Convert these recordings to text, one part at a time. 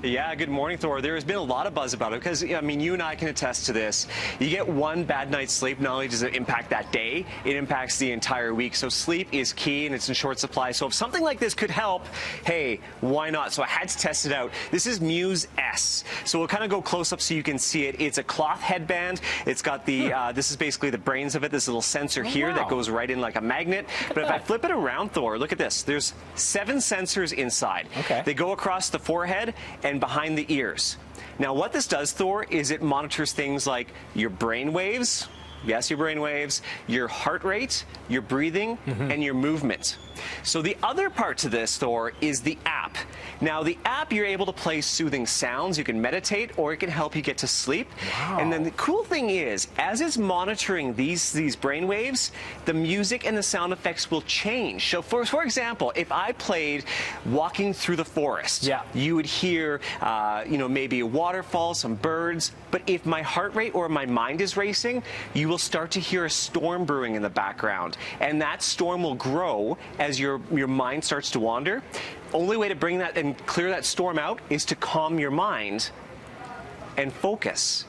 Yeah, good morning, Thor. There has been a lot of buzz about it because, I mean, you and I can attest to this. You get one bad night's sleep, not only does it impact that day, it impacts the entire week. So sleep is key and it's in short supply. So if something like this could help, hey, why not? So I had to test it out. This is Muse S. So we'll kind of go close up so you can see it. It's a cloth headband. It's got the, this is basically the brains of it, this little sensor here that goes right in like a magnet. But if I flip it around, Thor, look at this. There's 7 sensors inside. Okay. They go across the forehead and behind the ears. Now what this does, Thor, is it monitors things like your brain waves, yes, your brain waves, your heart rate, your breathing, and your movement. So the other part to this, Thor, is the app. Now the app, you're able to play soothing sounds, you can meditate, or it can help you get to sleep. Wow. And then the cool thing is, as it's monitoring these brain waves, the music and the sound effects will change. So for example, if I played Walking Through the Forest, you would hear, maybe a waterfall, some birds, but if my heart rate or my mind is racing, you will start to hear a storm brewing in the background. And that storm will grow as your mind starts to wander. Only way to bring that and clear that storm out is to calm your mind and focus.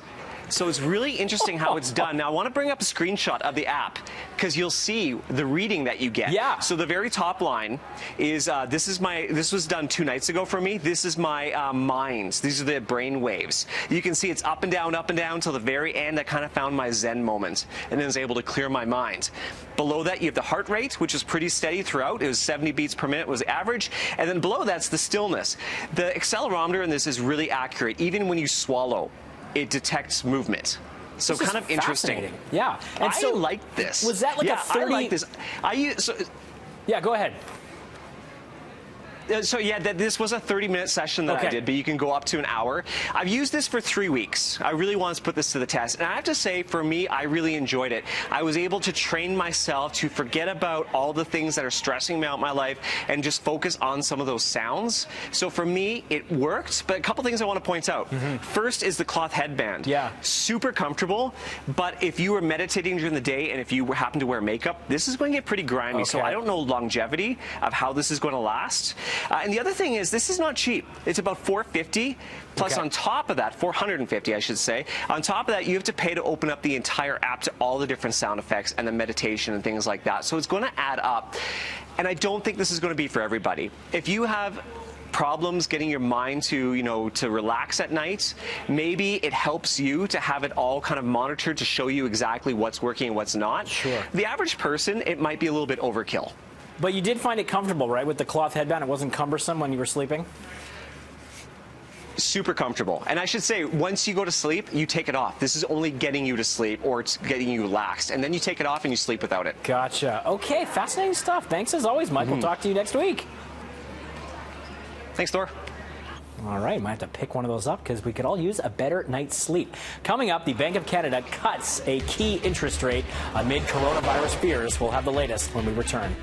So it's really interesting how it's done. Now I want to bring up a screenshot of the app because you'll see the reading that you get. Yeah. So the very top line is this was done 2 nights ago for me. This is my minds. These are the brain waves. You can see it's up and down till the very end. I kind of found my Zen moment and then was able to clear my mind. Below that, you have the heart rate, which is pretty steady throughout. It was 70 beats per minute was average. And then below that's the stillness. The accelerometer in this is really accurate. Even when you swallow, it detects movement. So this kind of interesting. Yeah. And I like this. Was that like a 30? I like this. Yeah, go ahead. So yeah, this was a 30-minute session that I did, but you can go up to an hour. I've used this for 3 weeks. I really wanted to put this to the test. And I have to say, for me, I really enjoyed it. I was able to train myself to forget about all the things that are stressing me out in my life and just focus on some of those sounds. So for me, it worked, but a couple things I want to point out. First is the cloth headband. Yeah. Super comfortable, but if you were meditating during the day and if you happen to wear makeup, this is going to get pretty grimy. So I don't know longevity of how this is going to last. And the other thing is, this is not cheap. It's about $450, plus on top of that, $450, I should say. On top of that, you have to pay to open up the entire app to all the different sound effects and the meditation and things like that. So it's going to add up. And I don't think this is going to be for everybody. If you have problems getting your mind to, to relax at night, maybe it helps you to have it all kind of monitored to show you exactly what's working and what's not. Sure. The average person, it might be a little bit overkill. But you did find it comfortable, right, with the cloth headband? It wasn't cumbersome when you were sleeping? Super comfortable. And I should say, once you go to sleep, you take it off. This is only getting you to sleep, or it's getting you relaxed. And then you take it off and you sleep without it. Gotcha. Okay, fascinating stuff. Thanks as always, Mike. We'll talk to you next week. Thanks, Thor. All right, might have to pick one of those up because we could all use a better night's sleep. Coming up, the Bank of Canada cuts a key interest rate amid coronavirus fears. We'll have the latest when we return.